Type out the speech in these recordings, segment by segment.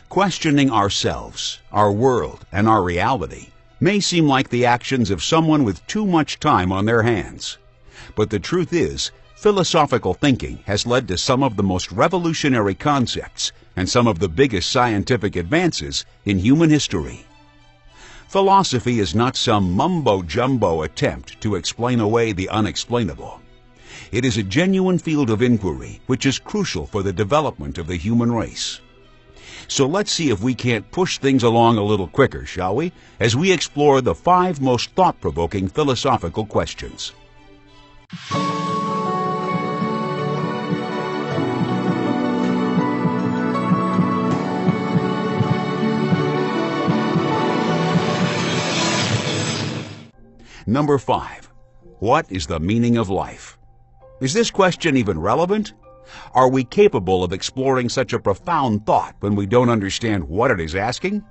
Questioning ourselves, our world, and our reality may seem like the actions of someone with too much time on their hands. But the truth is, philosophical thinking has led to some of the most revolutionary concepts and some of the biggest scientific advances in human history. Philosophy is not some mumbo-jumbo attempt to explain away the unexplainable. It is a genuine field of inquiry which is crucial for the development of the human race. So let's see if we can't push things along a little quicker, shall we, as we explore the 5 most thought-provoking philosophical questions. Number 5. What is the meaning of life? Is this question even relevant? Are we capable of exploring such a profound thought when we don't understand what it is asking?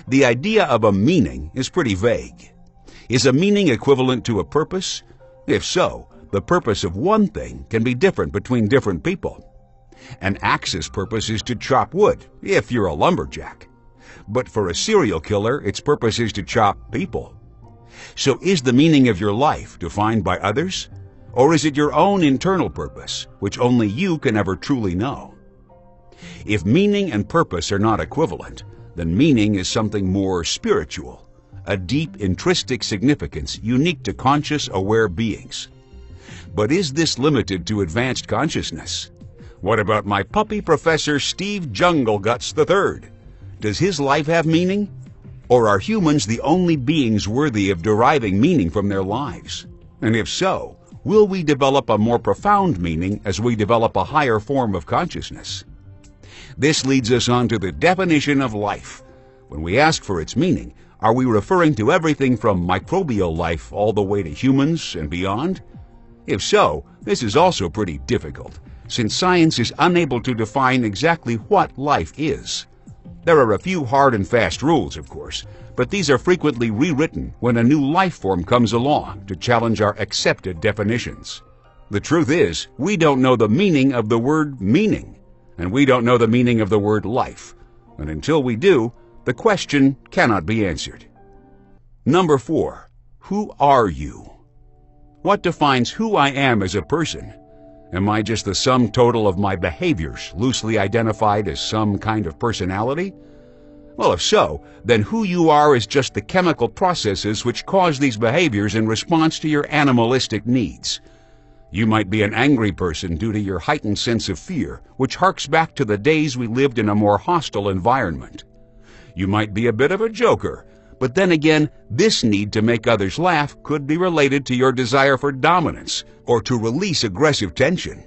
The idea of a meaning is pretty vague. Is a meaning equivalent to a purpose? If so, the purpose of one thing can be different between different people. An axe's purpose is to chop wood, if you're a lumberjack. But for a serial killer, its purpose is to chop people. So is the meaning of your life defined by others? Or is it your own internal purpose, which only you can ever truly know? If meaning and purpose are not equivalent, then meaning is something more spiritual, a deep intrinsic significance unique to conscious, aware beings. But is this limited to advanced consciousness? What about my puppy Professor Steve Jungle Guts III? Does his life have meaning? Or are humans the only beings worthy of deriving meaning from their lives? And if so, will we develop a more profound meaning as we develop a higher form of consciousness? This leads us on to the definition of life. When we ask for its meaning, are we referring to everything from microbial life all the way to humans and beyond? If so, this is also pretty difficult, since science is unable to define exactly what life is. There are a few hard and fast rules, of course, but these are frequently rewritten when a new life form comes along to challenge our accepted definitions. The truth is, we don't know the meaning of the word meaning, and we don't know the meaning of the word life. And until we do, the question cannot be answered. Number 4. Who are you? What defines who I am as a person? Am I just the sum total of my behaviors, loosely identified as some kind of personality? Well, if so, then who you are is just the chemical processes which cause these behaviors in response to your animalistic needs. You might be an angry person due to your heightened sense of fear, which harks back to the days we lived in a more hostile environment. You might be a bit of a joker, but then again, this need to make others laugh could be related to your desire for dominance or to release aggressive tension.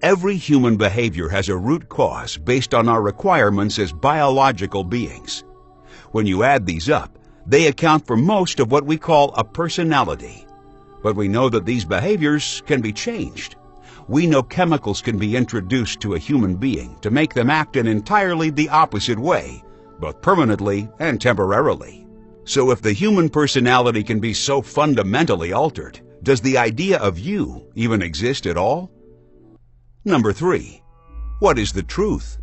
Every human behavior has a root cause based on our requirements as biological beings. When you add these up, they account for most of what we call a personality. But we know that these behaviors can be changed. We know chemicals can be introduced to a human being to make them act in entirely the opposite way, both permanently and temporarily. So if the human personality can be so fundamentally altered, does the idea of you even exist at all? Number 3. What is the truth?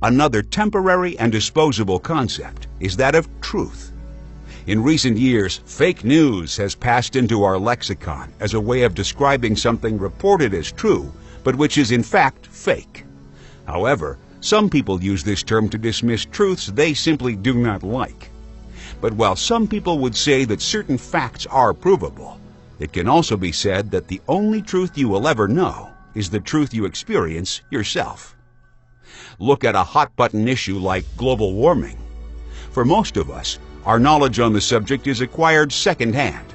Another temporary and disposable concept is that of truth. In recent years, fake news has passed into our lexicon as a way of describing something reported as true, but which is in fact fake. However, some people use this term to dismiss truths they simply do not like. But while some people would say that certain facts are provable, it can also be said that the only truth you will ever know is the truth you experience yourself. Look at a hot-button issue like global warming. For most of us, our knowledge on the subject is acquired secondhand.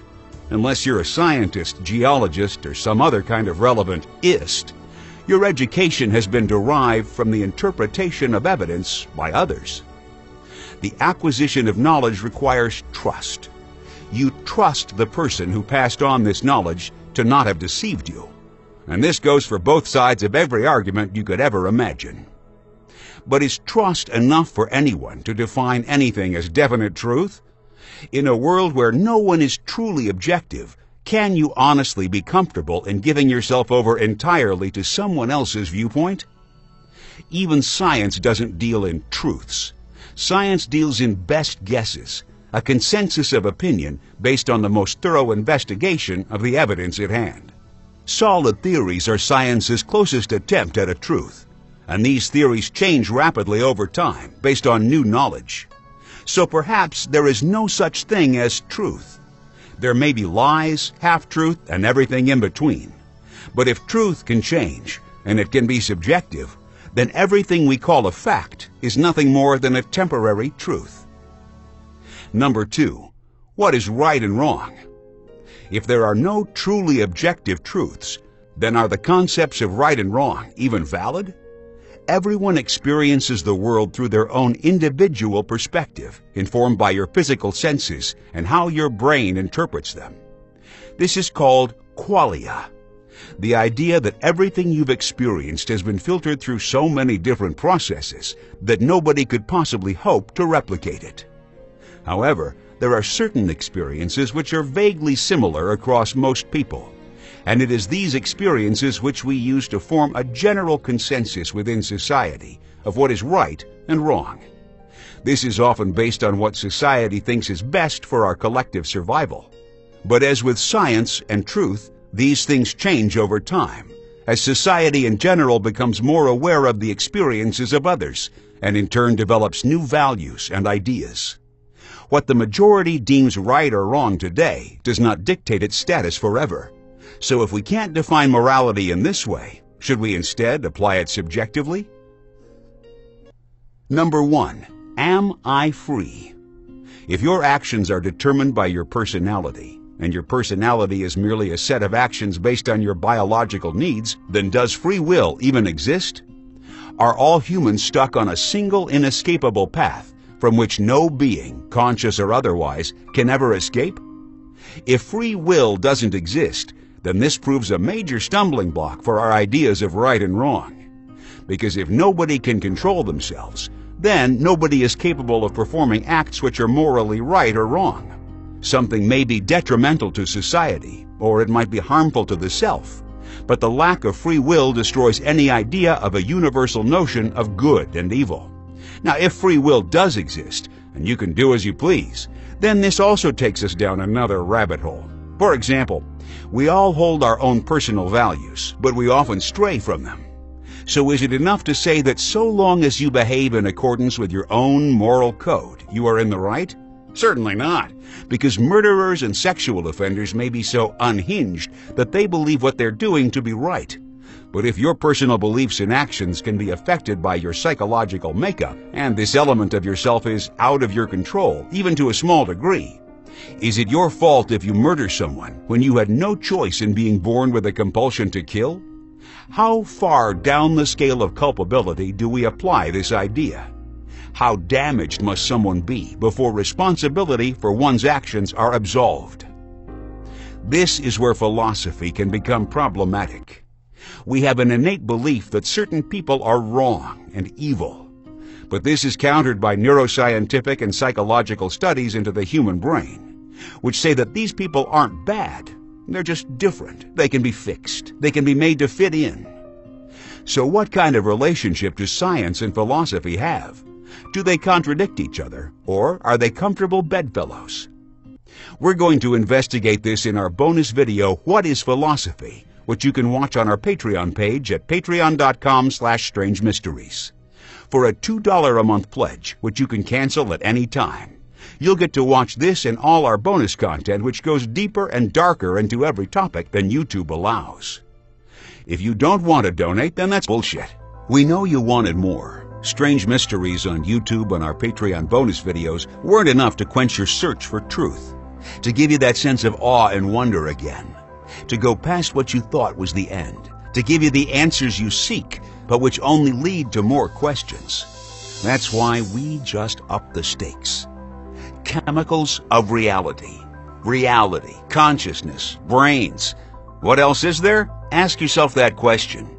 Unless you're a scientist, geologist, or some other kind of relevant ist, your education has been derived from the interpretation of evidence by others. The acquisition of knowledge requires trust. You trust the person who passed on this knowledge to not have deceived you. And this goes for both sides of every argument you could ever imagine. But is trust enough for anyone to define anything as definite truth? In a world where no one is truly objective, can you honestly be comfortable in giving yourself over entirely to someone else's viewpoint? even science doesn't deal in truths. Science deals in best guesses, a consensus of opinion based on the most thorough investigation of the evidence at hand. Solid theories are science's closest attempt at a truth, and these theories change rapidly over time based on new knowledge. So perhaps there is no such thing as truth. There may be lies, half-truth, and everything in between. But if truth can change, and it can be subjective, then everything we call a fact is nothing more than a temporary truth. Number 2, what is right and wrong? If there are no truly objective truths, then are the concepts of right and wrong even valid? Everyone experiences the world through their own individual perspective, informed by your physical senses and how your brain interprets them. This is called qualia. The idea that everything you've experienced has been filtered through so many different processes that nobody could possibly hope to replicate it. However, there are certain experiences which are vaguely similar across most people, and it is these experiences which we use to form a general consensus within society of what is right and wrong. This is often based on what society thinks is best for our collective survival. But as with science and truth, these things change over time, as society in general becomes more aware of the experiences of others, and in turn develops new values and ideas. What the majority deems right or wrong today does not dictate its status forever. So if we can't define morality in this way, should we instead apply it subjectively? Number 1, am I free? If your actions are determined by your personality, and your personality is merely a set of actions based on your biological needs, then does free will even exist? Are all humans stuck on a single inescapable path from which no being, conscious or otherwise, can ever escape? If free will doesn't exist, then this proves a major stumbling block for our ideas of right and wrong. Because if nobody can control themselves, then nobody is capable of performing acts which are morally right or wrong. Something may be detrimental to society, or it might be harmful to the self, but the lack of free will destroys any idea of a universal notion of good and evil. Now, if free will does exist, and you can do as you please, then this also takes us down another rabbit hole. For example, we all hold our own personal values, but we often stray from them. So is it enough to say that so long as you behave in accordance with your own moral code, you are in the right? Certainly not, because murderers and sexual offenders may be so unhinged that they believe what they're doing to be right. But if your personal beliefs and actions can be affected by your psychological makeup, and this element of yourself is out of your control, even to a small degree, is it your fault if you murder someone when you had no choice in being born with a compulsion to kill? How far down the scale of culpability do we apply this idea? How damaged must someone be before responsibility for one's actions are absolved? This is where philosophy can become problematic. We have an innate belief that certain people are wrong and evil. But this is countered by neuroscientific and psychological studies into the human brain, which say that these people aren't bad. They're just different. They can be fixed. They can be made to fit in. So what kind of relationship do science and philosophy have? Do they contradict each other, or are they comfortable bedfellows? We're going to investigate this in our bonus video, What is Philosophy?, which you can watch on our Patreon page at patreon.com/strangemysteries. For a $2 a month pledge, which you can cancel at any time, you'll get to watch this and all our bonus content, which goes deeper and darker into every topic than YouTube allows. If you don't want to donate, then that's bullshit. We know you wanted more. Strange Mysteries on YouTube and our Patreon bonus videos weren't enough to quench your search for truth, to give you that sense of awe and wonder again, to go past what you thought was the end, to give you the answers you seek, but which only lead to more questions. That's why we just up the stakes. Chemicals of reality. Reality, consciousness, brains. What else is there? Ask yourself that question.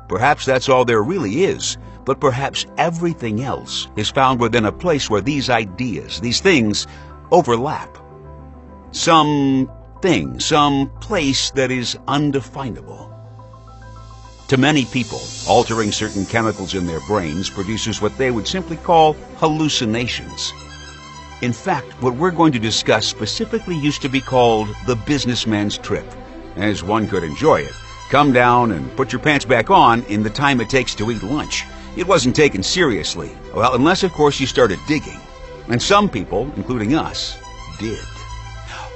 Perhaps that's all there really is, but perhaps everything else is found within a place where these ideas, these things, overlap. Some thing, some place that is undefinable. To many people, altering certain chemicals in their brains produces what they would simply call hallucinations. In fact, what we're going to discuss specifically used to be called the businessman's trip, as one could enjoy it. Come down and put your pants back on in the time it takes to eat lunch. It wasn't taken seriously, well, unless of course you started digging. And some people, including us, did.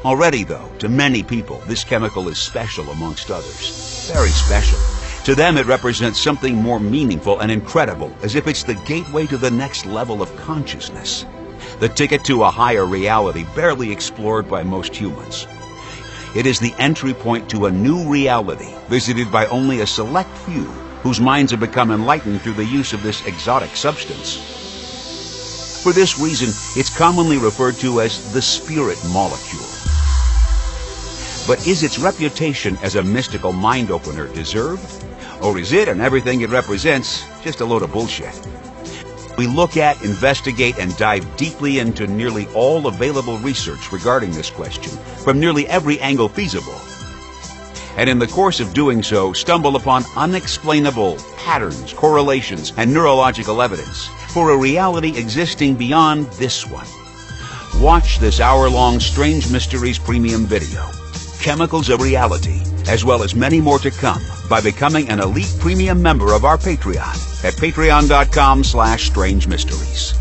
Already though, to many people, this chemical is special amongst others. Very special. To them it represents something more meaningful and incredible, as if it's the gateway to the next level of consciousness. The ticket to a higher reality barely explored by most humans. It is the entry point to a new reality, visited by only a select few, whose minds have become enlightened through the use of this exotic substance. For this reason, it's commonly referred to as the spirit molecule. But is its reputation as a mystical mind-opener deserved? Or is it, and everything it represents, just a load of bullshit? We look at, investigate, and dive deeply into nearly all available research regarding this question, from nearly every angle feasible. And in the course of doing so, stumble upon unexplainable patterns, correlations, and neurological evidence for a reality existing beyond this one. Watch this hour-long Strange Mysteries premium video, Chemicals of Reality, as well as many more to come, by becoming an elite premium member of our Patreon at patreon.com/strangemysteries.